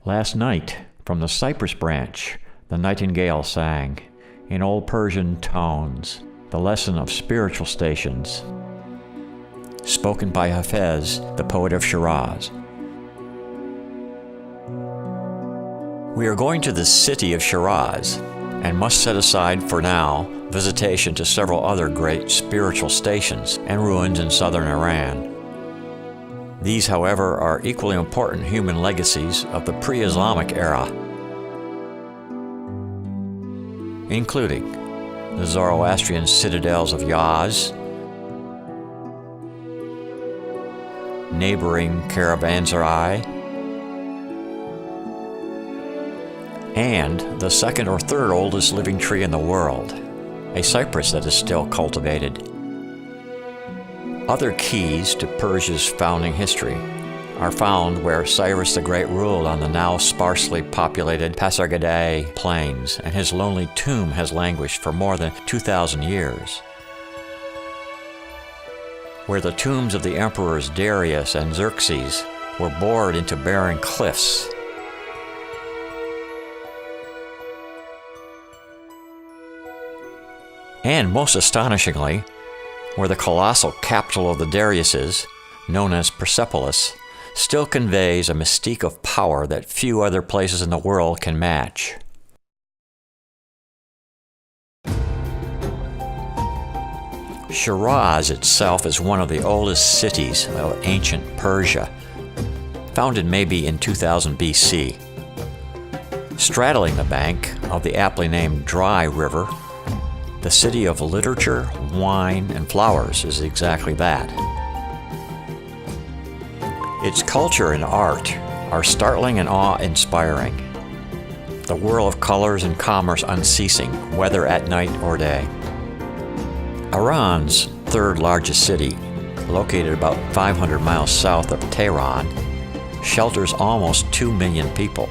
Last night, from the cypress branch, the nightingale sang, in old Persian tones, the lesson of spiritual stations, spoken by Hafez, the poet of Shiraz. We are going to the city of Shiraz, and must set aside for now visitation to several other great spiritual stations and ruins in southern Iran. These, however, are equally important human legacies of the pre-Islamic era, including the Zoroastrian citadels of Yaz, neighboring Caravanserai, and the second or third oldest living tree in the world, a cypress that is still cultivated. Other keys to Persia's founding history are found where Cyrus the Great ruled on the now sparsely populated Pasargadae plains, and his lonely tomb has languished for more than 2,000 years. Where the tombs of the emperors Darius and Xerxes were bored into barren cliffs. And most astonishingly, where the colossal capital of the Dariuses, known as Persepolis, still conveys a mystique of power that few other places in the world can match. Shiraz itself is one of the oldest cities of ancient Persia, founded maybe in 2000 BC. Straddling the bank of the aptly named Dry River, the city of literature, wine, and flowers is exactly that. Its culture and art are startling and awe-inspiring. The whirl of colors and commerce unceasing, whether at night or day. Iran's third largest city, located about 500 miles south of Tehran, shelters almost 2 million people,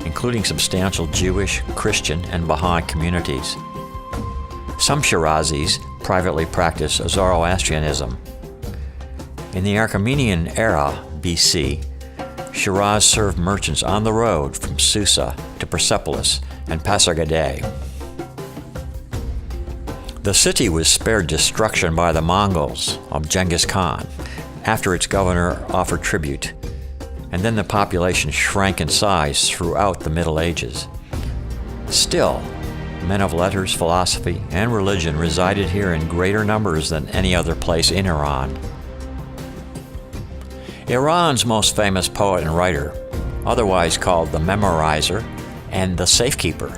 including substantial Jewish, Christian, and Baha'i communities. Some Shirazis privately practice Zoroastrianism. In the Achaemenian era, BC, Shiraz served merchants on the road from Susa to Persepolis and Pasargadae. The city was spared destruction by the Mongols of Genghis Khan after its governor offered tribute, and then the population shrank in size throughout the Middle Ages. Still, men of letters, philosophy, and religion resided here in greater numbers than any other place in Iran. Iran's most famous poet and writer, otherwise called the Memorizer and the Safekeeper,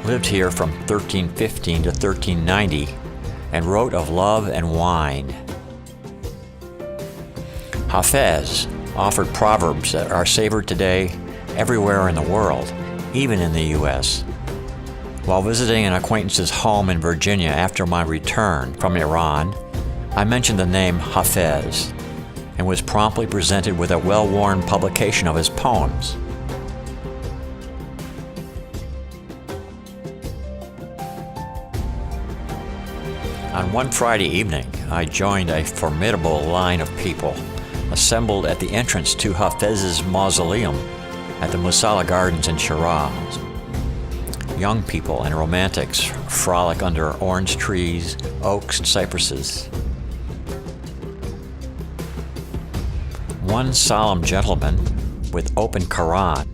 lived here from 1315 to 1390 and wrote of love and wine. Hafez offered proverbs that are savored today everywhere in the world, even in the U.S. While visiting an acquaintance's home in Virginia after my return from Iran, I mentioned the name Hafez and was promptly presented with a well-worn publication of his poems. On one Friday evening, I joined a formidable line of people assembled at the entrance to Hafez's mausoleum at the Musalla Gardens in Shiraz. Young people and romantics frolic under orange trees, oaks, and cypresses. One solemn gentleman with open Quran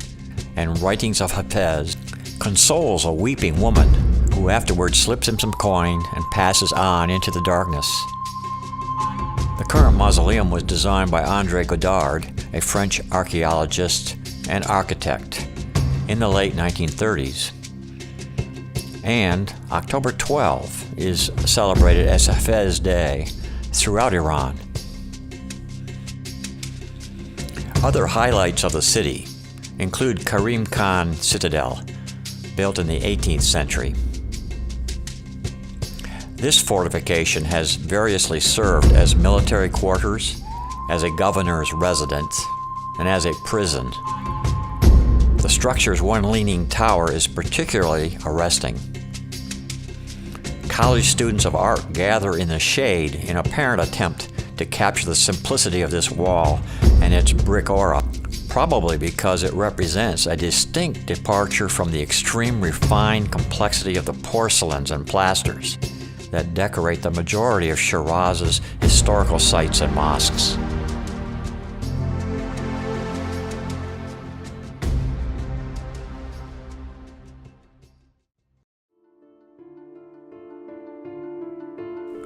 and writings of Hafez consoles a weeping woman who afterwards slips him some coin and passes on into the darkness. The current mausoleum was designed by André Godard, a French archaeologist and architect, in the late 1930s. And October 12 is celebrated as Hafez Day throughout Iran. Other highlights of the city include Karim Khan Citadel, built in the 18th century. This fortification has variously served as military quarters, as a governor's residence, and as a prison. The structure's one leaning tower is particularly arresting. College students of art gather in the shade in apparent attempt to capture the simplicity of this wall and its brick aura, probably because it represents a distinct departure from the extreme refined complexity of the porcelains and plasters that decorate the majority of Shiraz's historical sites and mosques.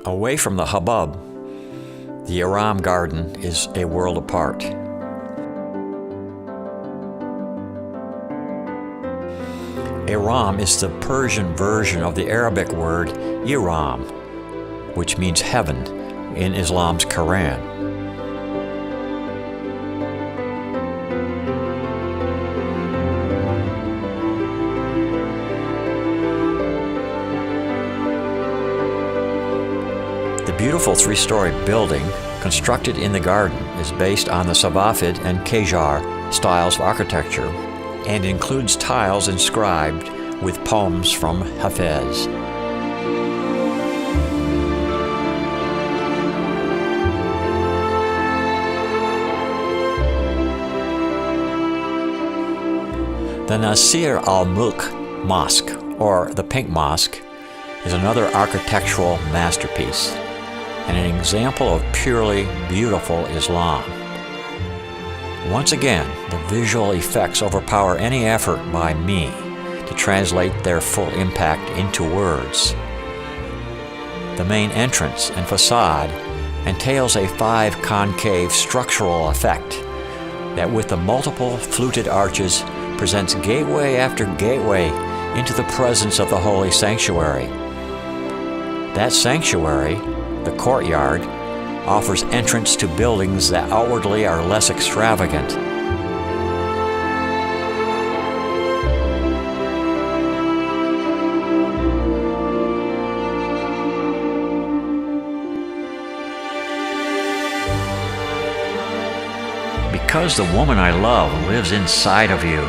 Away from the hubbub, the Iram garden is a world apart. Iram is the Persian version of the Arabic word Iram, which means heaven in Islam's Quran. The beautiful three-story building constructed in the garden is based on the Safavid and Qajar styles of architecture and includes tiles inscribed with poems from Hafez. The Nasir al-Mulk Mosque, or the Pink Mosque, is another architectural masterpiece and an example of purely beautiful Islam. Once again, the visual effects overpower any effort by me to translate their full impact into words. The main entrance and facade entails a 5 concave structural effect that, with the multiple fluted arches, presents gateway after gateway into the presence of the holy sanctuary. That sanctuary, the courtyard, offers entrance to buildings that outwardly are less extravagant. Because the woman I love lives inside of you,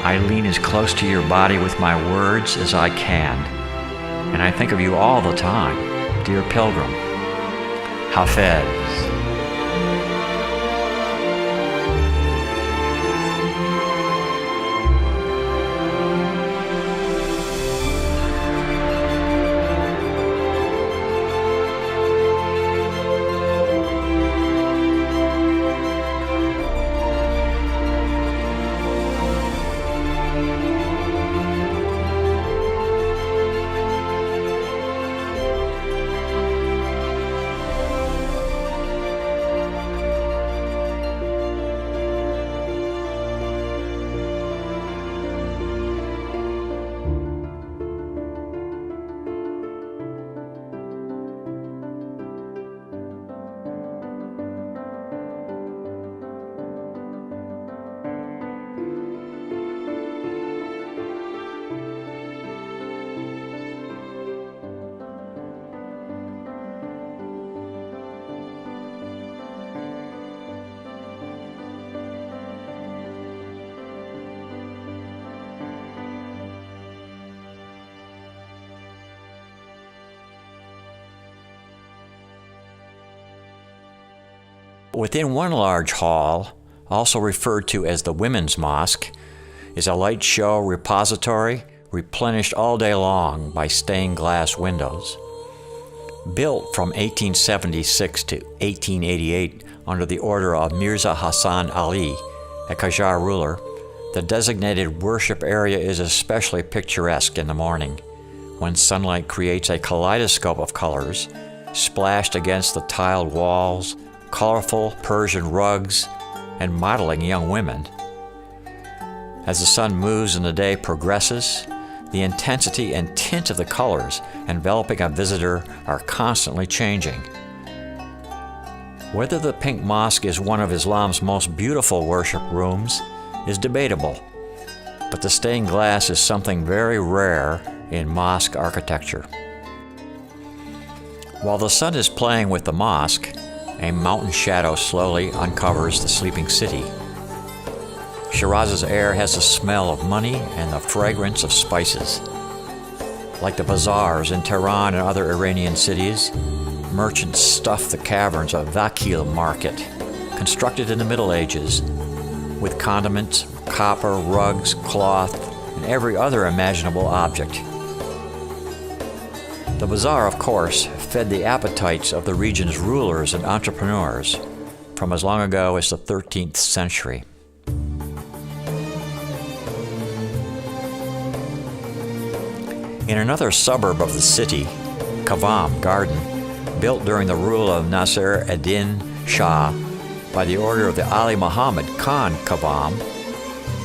I lean as close to your body with my words as I can, and I think of you all the time, dear pilgrim. Hafez. Within one large hall, also referred to as the Women's Mosque, is a light show repository replenished all day long by stained glass windows. Built from 1876 to 1888 under the order of Mirza Hassan Ali, a Qajar ruler, the designated worship area is especially picturesque in the morning, when sunlight creates a kaleidoscope of colors splashed against the tiled walls, colorful Persian rugs, and modeling young women. As the sun moves and the day progresses, the intensity and tint of the colors enveloping a visitor are constantly changing. Whether the Pink Mosque is one of Islam's most beautiful worship rooms is debatable, but the stained glass is something very rare in mosque architecture. While the sun is playing with the mosque, a mountain shadow slowly uncovers the sleeping city. Shiraz's air has the smell of money and the fragrance of spices. Like the bazaars in Tehran and other Iranian cities, merchants stuff the caverns of Vakil Market, constructed in the Middle Ages, with condiments, copper, rugs, cloth, and every other imaginable object. The bazaar, of course, fed the appetites of the region's rulers and entrepreneurs from as long ago as the 13th century. In another suburb of the city, Kavam Garden, built during the rule of Nasir ad-Din Shah by the order of the Ali Muhammad Khan Kavam,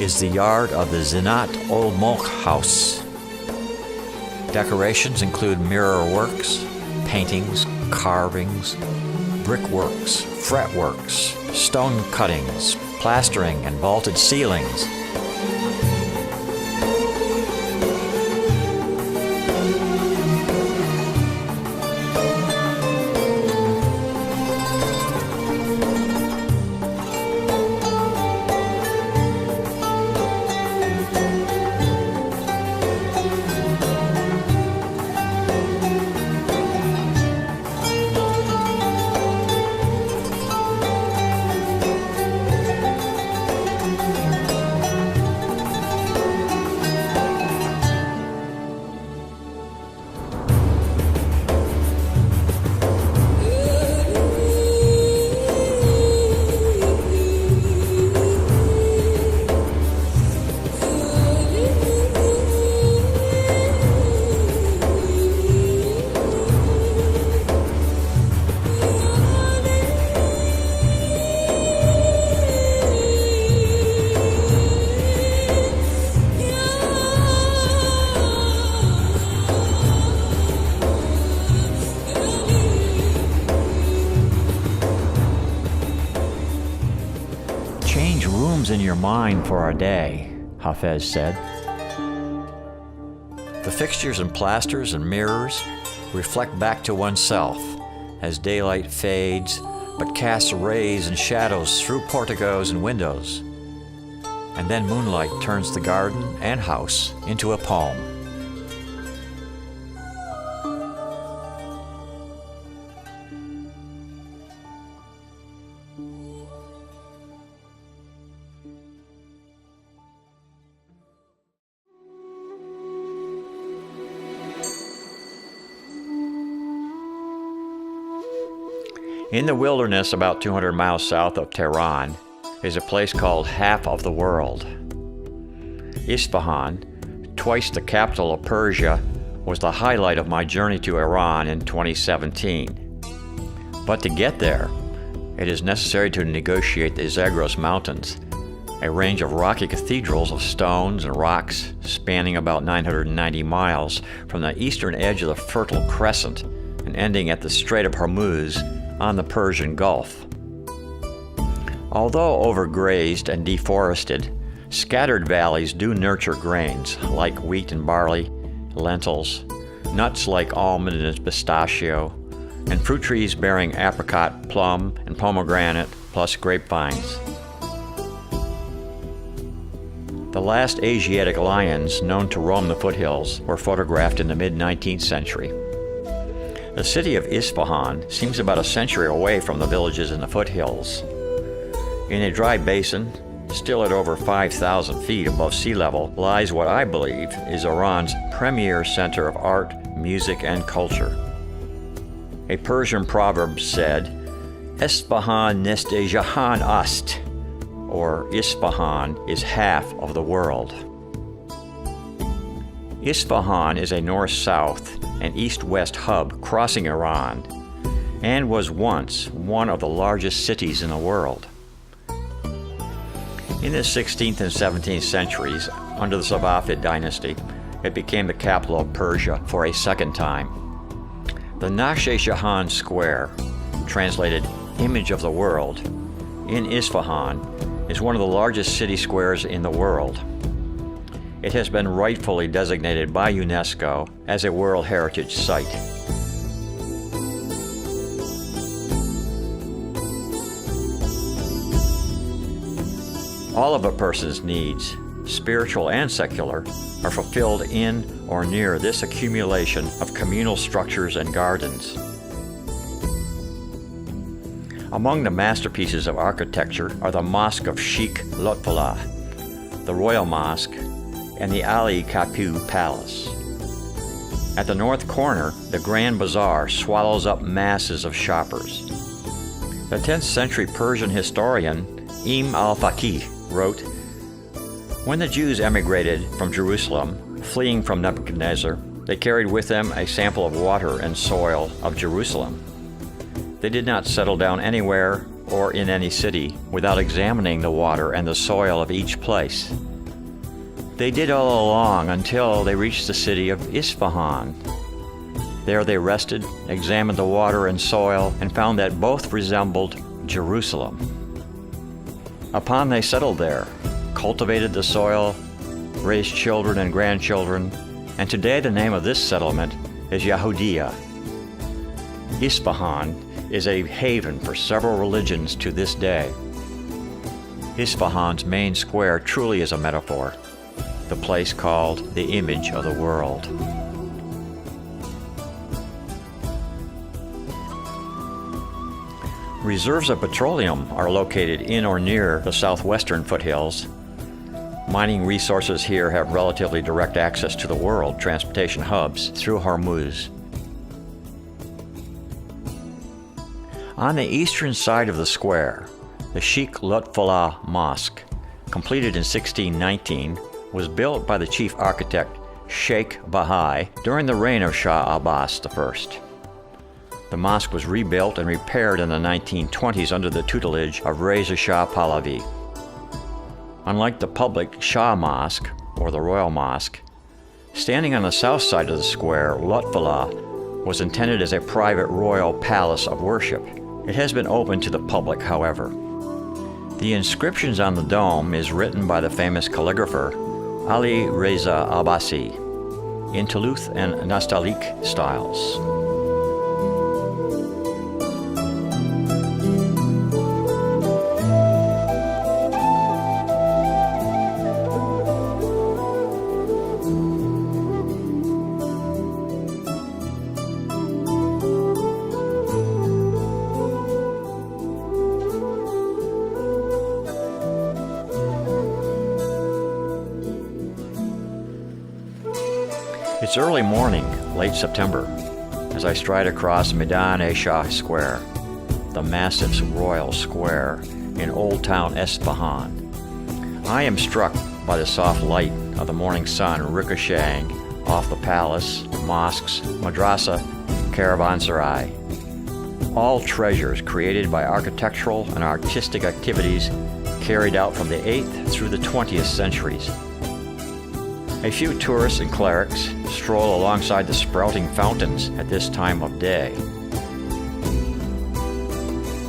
is the yard of the Zinat Ol Mulk House. Decorations include mirror works, paintings, carvings, brickworks, fretworks, stone cuttings, plastering, and vaulted ceilings. Change rooms in your mind for a day, Hafez said. The fixtures and plasters and mirrors reflect back to oneself as daylight fades but casts rays and shadows through porticos and windows. And then moonlight turns the garden and house into a poem. In the wilderness about 200 miles south of Tehran is a place called Half of the World. Isfahan, twice the capital of Persia, was the highlight of my journey to Iran in 2017. But to get there, it is necessary to negotiate the Zagros Mountains, a range of rocky cathedrals of stones and rocks spanning about 990 miles from the eastern edge of the Fertile Crescent and ending at the Strait of Hormuz on the Persian Gulf. Although overgrazed and deforested, scattered valleys do nurture grains like wheat and barley, lentils, nuts like almond and pistachio, and fruit trees bearing apricot, plum, and pomegranate, plus grapevines. The last Asiatic lions known to roam the foothills were photographed in the mid-19th century. The city of Isfahan seems about a century away from the villages in the foothills. In a dry basin, still at over 5,000 feet above sea level, lies what I believe is Iran's premier center of art, music, and culture. A Persian proverb said, Isfahan neste jahan ast, or Isfahan is half of the world. Isfahan is a north-south and east-west hub crossing Iran, and was once one of the largest cities in the world. In the 16th and 17th centuries, under the Safavid dynasty, it became the capital of Persia for a second time. The Nashe Jahan Square, translated Image of the World, in Isfahan, is one of the largest city squares in the world. It has been rightfully designated by UNESCO as a World Heritage Site. All of a person's needs, spiritual and secular, are fulfilled in or near this accumulation of communal structures and gardens. Among the masterpieces of architecture are the Mosque of Sheikh Lutfullah, the Royal Mosque, and the Ali Kapu Palace. At the north corner, the Grand Bazaar swallows up masses of shoppers. The 10th century Persian historian Ibn al-Faqih wrote, "When the Jews emigrated from Jerusalem, fleeing from Nebuchadnezzar, they carried with them a sample of water and soil of Jerusalem. They did not settle down anywhere or in any city without examining the water and the soil of each place. They did all along until they reached the city of Ishfahan. There they rested, examined the water and soil, and found that both resembled Jerusalem. Upon they settled there, cultivated the soil, raised children and grandchildren, and today the name of this settlement is Yahudiya. Isfahan is a haven for several religions to this day. Isfahan's main square truly is a metaphor, the place called the image of the world." Reserves of petroleum are located in or near the southwestern foothills. Mining resources here have relatively direct access to the world transportation hubs through Hormuz. On the eastern side of the square, the Sheikh Lutfullah Mosque, completed in 1619, was built by the chief architect Sheikh Bahai during the reign of Shah Abbas I. The mosque was rebuilt and repaired in the 1920s under the tutelage of Reza Shah Pahlavi. Unlike the public Shah Mosque, or the Royal Mosque, standing on the south side of the square, Lutfullah was intended as a private royal palace of worship. It has been open to the public, however. The inscriptions on the dome is written by the famous calligrapher Ali Reza Abbasi in Toulouse and Nastaliq styles. It's early morning, late September, as I stride across Meydan-e-Shah Square, the massive royal square in Old Town Isfahan. I am struck by the soft light of the morning sun ricocheting off the palace, mosques, madrasa, caravanserai. All treasures created by architectural and artistic activities carried out from the 8th through the 20th centuries. A few tourists and clerics stroll alongside the sprouting fountains at this time of day.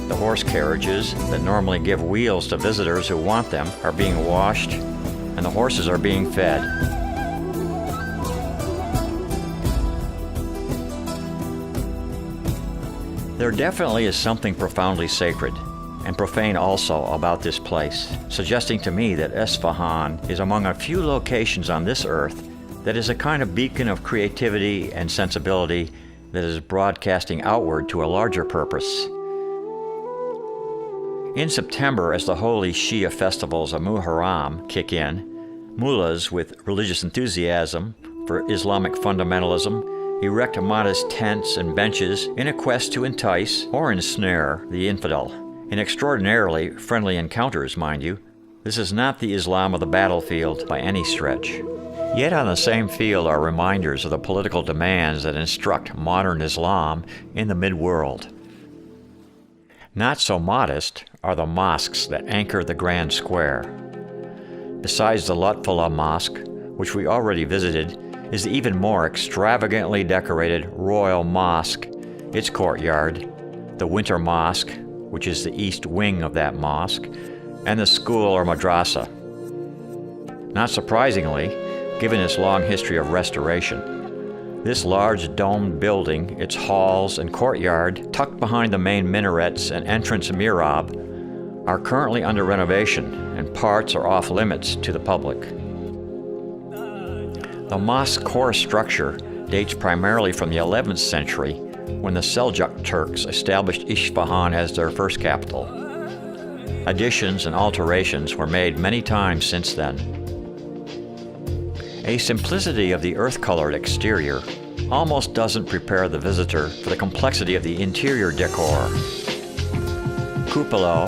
The horse carriages that normally give wheels to visitors who want them are being washed, and the horses are being fed. There definitely is something profoundly sacred and profane also about this place, suggesting to me that Isfahan is among a few locations on this earth that is a kind of beacon of creativity and sensibility that is broadcasting outward to a larger purpose. In September, as the holy Shia festivals of Muharram kick in, mullahs with religious enthusiasm for Islamic fundamentalism erect modest tents and benches in a quest to entice or ensnare the infidel. In extraordinarily friendly encounters, mind you. This is not the Islam of the battlefield by any stretch. Yet on the same field are reminders of the political demands that instruct modern Islam in the mid-world. Not so modest are the mosques that anchor the Grand Square. Besides the Lutfullah Mosque, which we already visited, is the even more extravagantly decorated Royal Mosque, its courtyard, the Winter Mosque, which is the east wing of that mosque, and the school or madrasa. Not surprisingly, given its long history of restoration, this large domed building, its halls and courtyard, tucked behind the main minarets and entrance mihrab, are currently under renovation, and parts are off limits to the public. The mosque core structure dates primarily from the 11th century, when the Seljuk Turks established Ishfahan as their first capital. Additions and alterations were made many times since then. A simplicity of the earth-colored exterior almost doesn't prepare the visitor for the complexity of the interior decor. Cupola,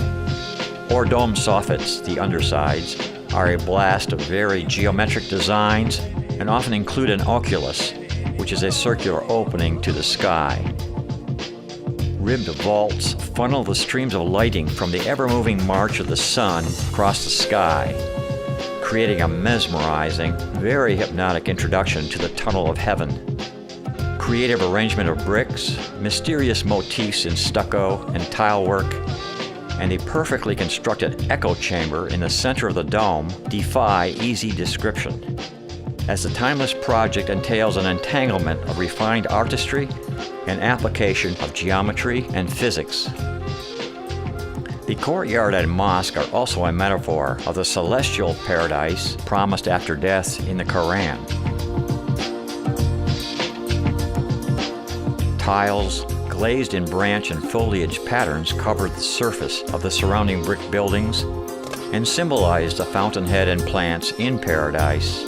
or dome soffits, the undersides, are a blast of very geometric designs and often include an oculus, which is a circular opening to the sky. Ribbed vaults funnel the streams of lighting from the ever-moving march of the sun across the sky, creating a mesmerizing, very hypnotic introduction to the tunnel of heaven. Creative arrangement of bricks, mysterious motifs in stucco and tile work, and a perfectly constructed echo chamber in the center of the dome defy easy description, as the timeless project entails an entanglement of refined artistry and application of geometry and physics. The courtyard and mosque are also a metaphor of the celestial paradise promised after death in the Quran. Tiles, glazed in branch and foliage patterns covered the surface of the surrounding brick buildings and symbolized the fountainhead and plants in paradise.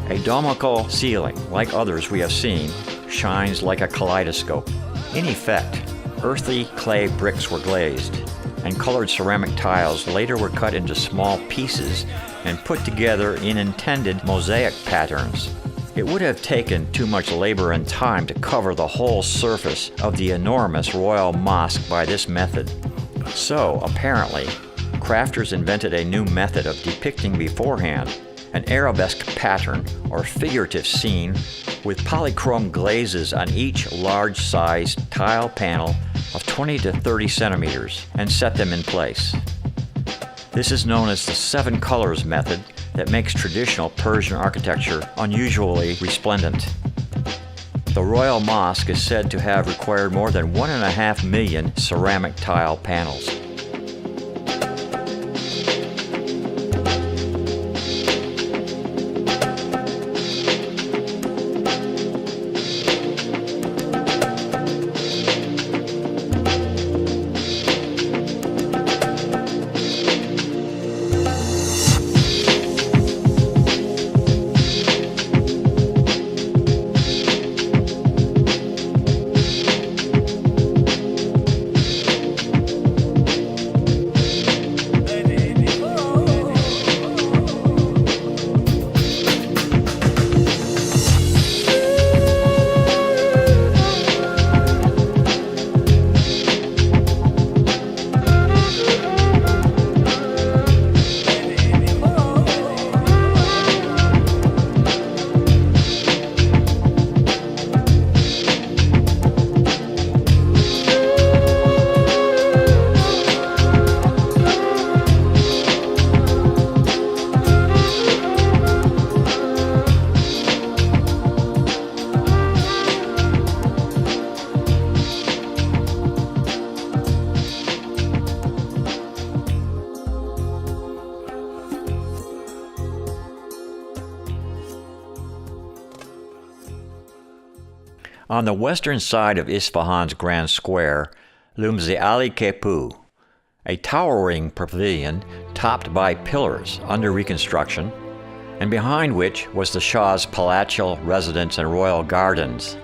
A domical ceiling, like others we have seen, shines like a kaleidoscope. In effect, earthy clay bricks were glazed, and colored ceramic tiles later were cut into small pieces and put together in intended mosaic patterns. It would have taken too much labor and time to cover the whole surface of the enormous royal mosque by this method. So, apparently, crafters invented a new method of depicting beforehand an arabesque pattern or figurative scene with polychrome glazes on each large-sized tile panel of 20 to 30 centimeters and set them in place. This is known as the 7 colors method that makes traditional Persian architecture unusually resplendent. The Royal Mosque is said to have required more than 1.5 million ceramic tile panels. On the western side of Isfahan's Grand Square looms the Ali Kepu, a towering pavilion topped by pillars under reconstruction, and behind which was the Shah's palatial residence and royal gardens.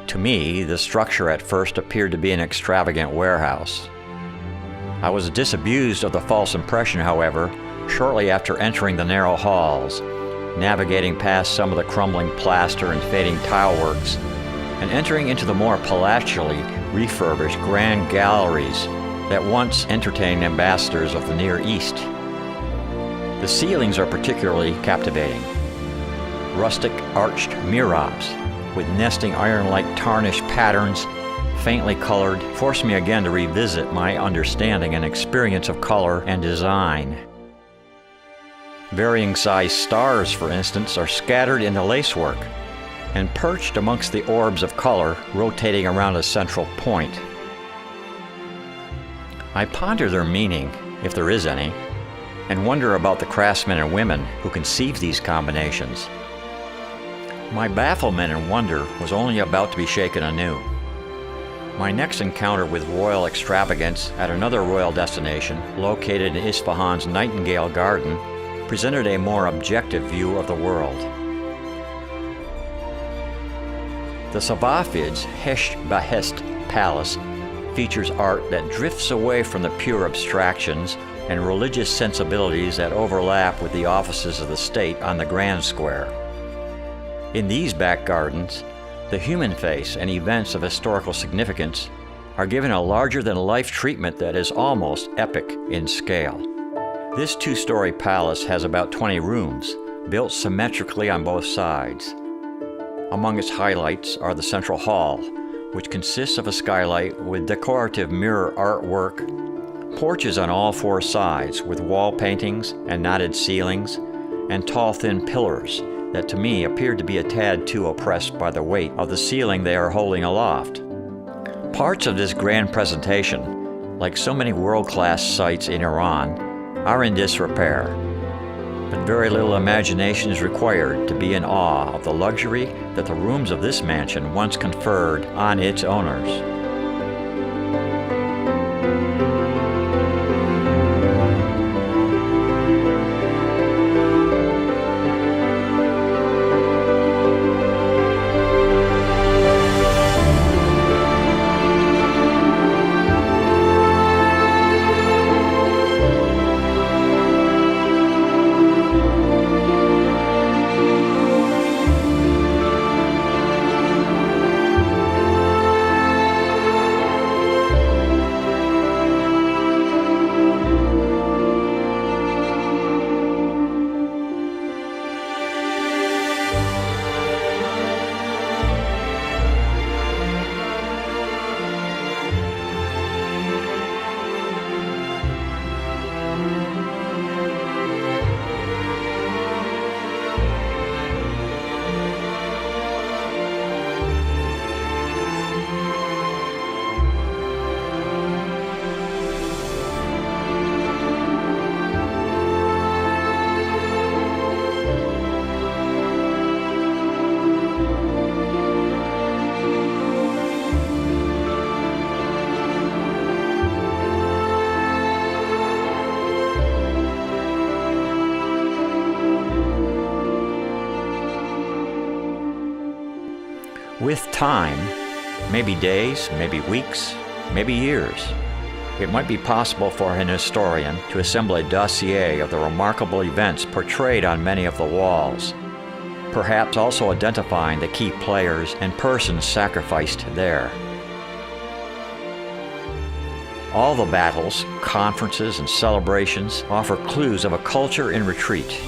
To me, the structure at first appeared to be an extravagant warehouse. I was disabused of the false impression, however, shortly after entering the narrow halls, navigating past some of the crumbling plaster and fading tile works, and entering into the more palatially refurbished grand galleries that once entertained ambassadors of the Near East. The ceilings are particularly captivating. Rustic arched mihrabs with nesting iron-like tarnished patterns, faintly colored, force me again to revisit my understanding and experience of color and design. Varying sized stars, for instance, are scattered in the lacework and perched amongst the orbs of color rotating around a central point. I ponder their meaning, if there is any, and wonder about the craftsmen and women who conceived these combinations. My bafflement and wonder was only about to be shaken anew. My next encounter with royal extravagance at another royal destination, located in Isfahan's Nightingale Garden, presented a more objective view of the world. The Safavids' Hesht Behesht Palace features art that drifts away from the pure abstractions and religious sensibilities that overlap with the offices of the state on the Grand Square. In these back gardens, the human face and events of historical significance are given a larger-than-life treatment that is almost epic in scale. This two-story palace has about 20 rooms, built symmetrically on both sides. Among its highlights are the central hall, which consists of a skylight with decorative mirror artwork, porches on all four sides with wall paintings and knotted ceilings, and tall, thin pillars that to me appeared to be a tad too oppressed by the weight of the ceiling they are holding aloft. Parts of this grand presentation, like so many world-class sites in Iran, are in disrepair, but very little imagination is required to be in awe of the luxury that the rooms of this mansion once conferred on its owners. With time, maybe days, maybe weeks, maybe years, it might be possible for an historian to assemble a dossier of the remarkable events portrayed on many of the walls, perhaps also identifying the key players and persons sacrificed there. All the battles, conferences, and celebrations offer clues of a culture in retreat,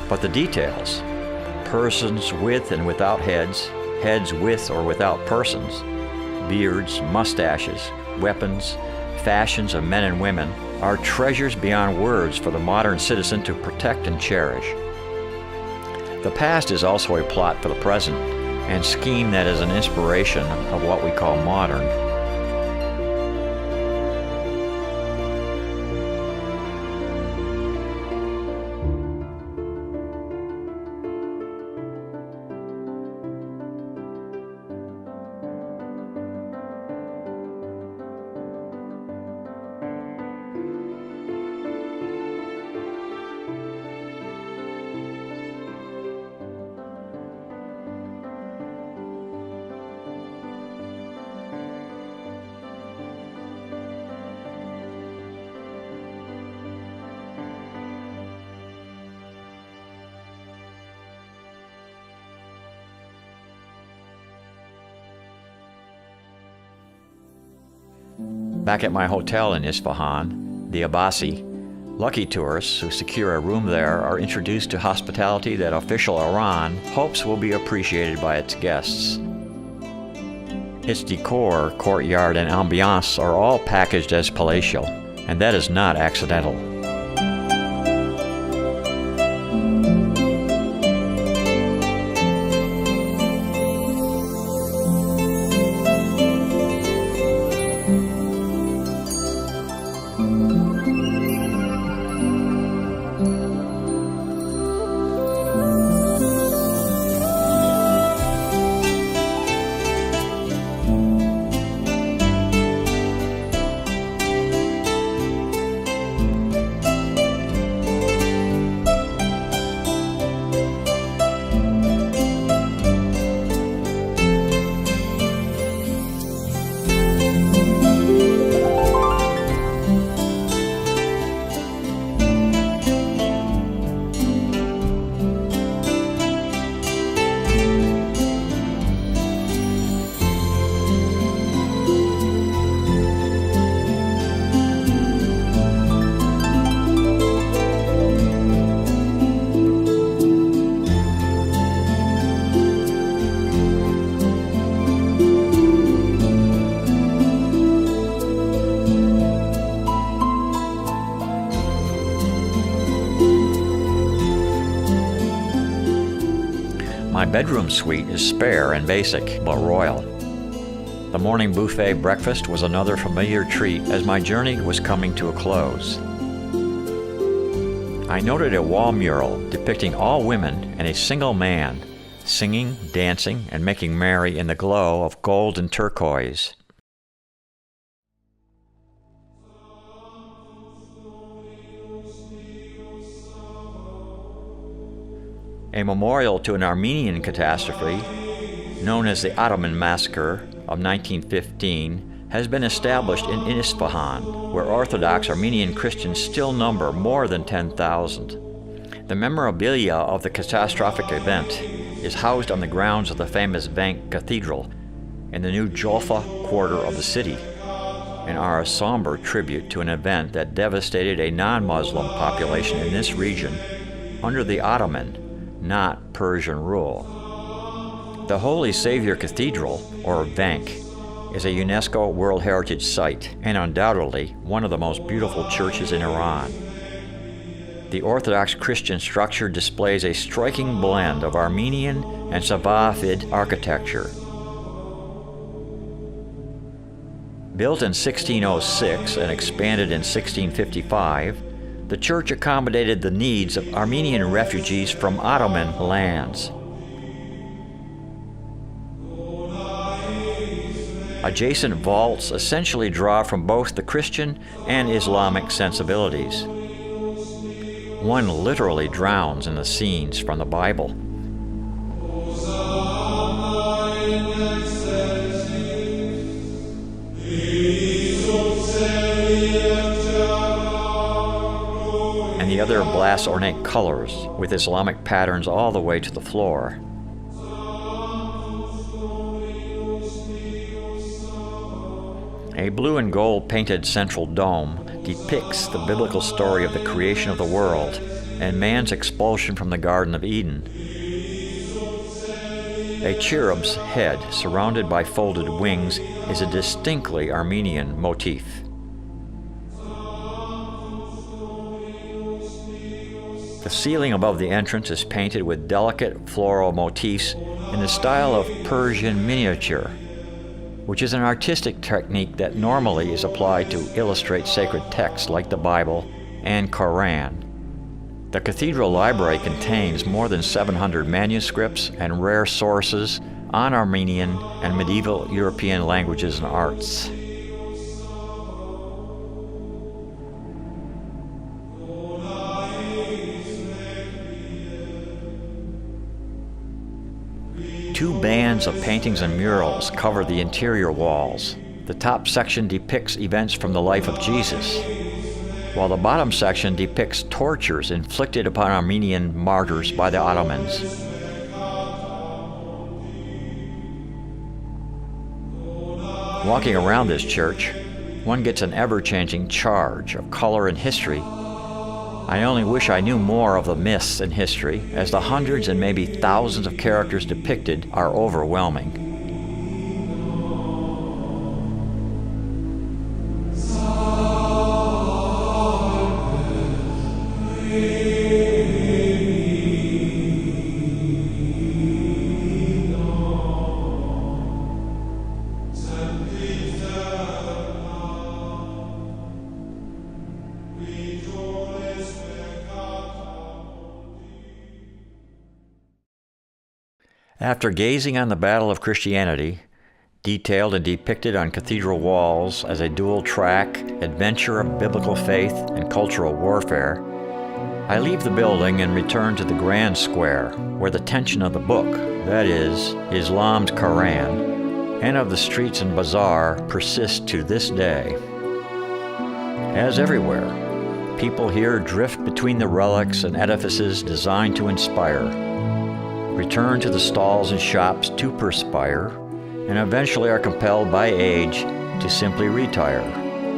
but the details, persons with and without heads, heads with or without persons, beards, mustaches, weapons, fashions of men and women, are treasures beyond words for the modern citizen to protect and cherish. The past is also a plot for the present, and scheme that is an inspiration of what we call modern. Back at my hotel in Isfahan, the Abbasi, lucky tourists who secure a room there are introduced to hospitality that official Iran hopes will be appreciated by its guests. Its decor, courtyard, and ambiance are all packaged as palatial, and that is not accidental. My bedroom suite is spare and basic, but royal. The morning buffet breakfast was another familiar treat as my journey was coming to a close. I noted a wall mural depicting all women and a single man, singing, dancing, and making merry in the glow of gold and turquoise. A memorial to an Armenian catastrophe, known as the Ottoman Massacre of 1915, has been established in Isfahan, where Orthodox Armenian Christians still number more than 10,000. The memorabilia of the catastrophic event is housed on the grounds of the famous Vank Cathedral in the new Jolfa quarter of the city, and are a somber tribute to an event that devastated a non-Muslim population in this region under the Ottoman, not Persian rule. The Holy Savior Cathedral, or Vank, is a UNESCO World Heritage Site and undoubtedly one of the most beautiful churches in Iran. The Orthodox Christian structure displays a striking blend of Armenian and Safavid architecture. Built in 1606 and expanded in 1655, the church accommodated the needs of Armenian refugees from Ottoman lands. Adjacent vaults essentially draw from both the Christian and Islamic sensibilities. One literally drowns in the scenes from the Bible. And the other blasts ornate colors with Islamic patterns all the way to the floor. A blue and gold painted central dome depicts the biblical story of the creation of the world and man's expulsion from the Garden of Eden. A cherub's head surrounded by folded wings is a distinctly Armenian motif. The ceiling above the entrance is painted with delicate floral motifs in the style of Persian miniature, which is an artistic technique that normally is applied to illustrate sacred texts like the Bible and Quran. The cathedral library contains more than 700 manuscripts and rare sources on Armenian and medieval European languages and arts. Two bands of paintings and murals cover the interior walls. The top section depicts events from the life of Jesus, while the bottom section depicts tortures inflicted upon Armenian martyrs by the Ottomans. Walking around this church, one gets an ever-changing charge of color and history. I only wish I knew more of the myths and history, as the hundreds and maybe thousands of characters depicted are overwhelming. After gazing on the battle of Christianity, detailed and depicted on cathedral walls as a dual-track adventure of biblical faith and cultural warfare, I leave the building and return to the Grand Square, where the tension of the book, that is, Islam's Quran, and of the streets and bazaar persists to this day. As everywhere, people here drift between the relics and edifices designed to inspire, return to the stalls and shops to perspire, and eventually are compelled by age to simply retire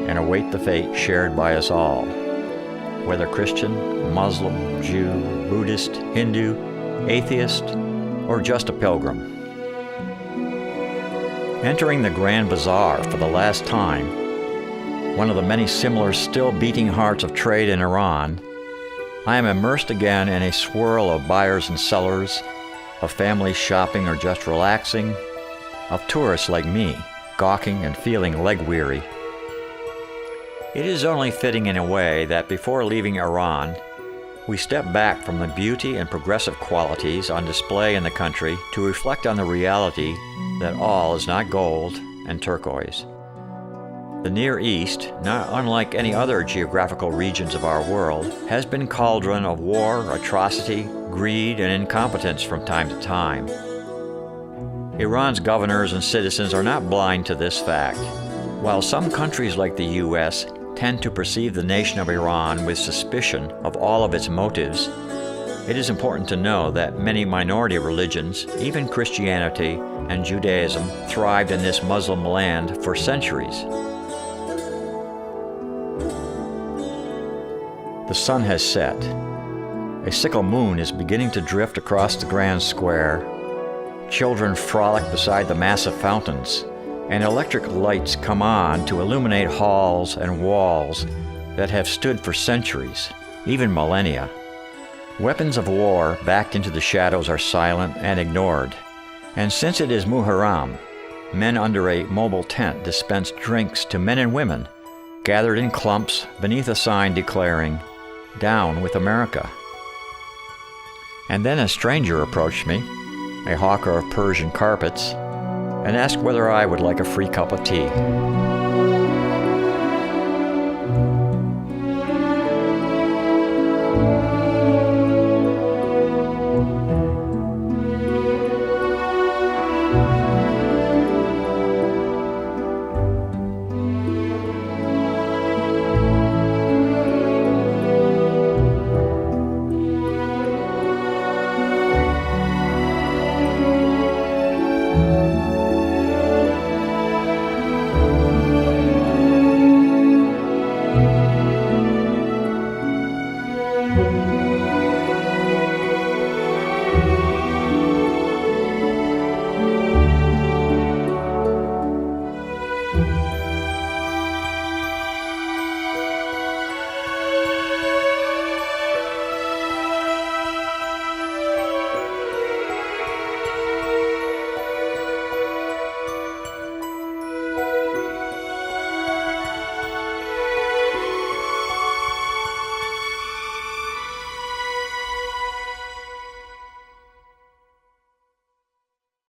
and await the fate shared by us all, whether Christian, Muslim, Jew, Buddhist, Hindu, atheist, or just a pilgrim. Entering the Grand Bazaar for the last time, one of the many similar still beating hearts of trade in Iran, I am immersed again in a swirl of buyers and sellers, of families shopping or just relaxing, of tourists like me, gawking and feeling leg-weary. It is only fitting in a way that before leaving Iran, we step back from the beauty and progressive qualities on display in the country to reflect on the reality that all is not gold and turquoise. The Near East, not unlike any other geographical regions of our world, has been cauldron of war, atrocity, greed, and incompetence from time to time. Iran's governors and citizens are not blind to this fact. While some countries like the U.S. tend to perceive the nation of Iran with suspicion of all of its motives, it is important to know that many minority religions, even Christianity and Judaism, thrived in this Muslim land for centuries. The sun has set. A sickle moon is beginning to drift across the grand square. Children frolic beside the massive fountains, and electric lights come on to illuminate halls and walls that have stood for centuries, even millennia. Weapons of war backed into the shadows are silent and ignored, and since it is Muharram, men under a mobile tent dispense drinks to men and women, gathered in clumps beneath a sign declaring, "Down with America." And then a stranger approached me, a hawker of Persian carpets, and asked whether I would like a free cup of tea.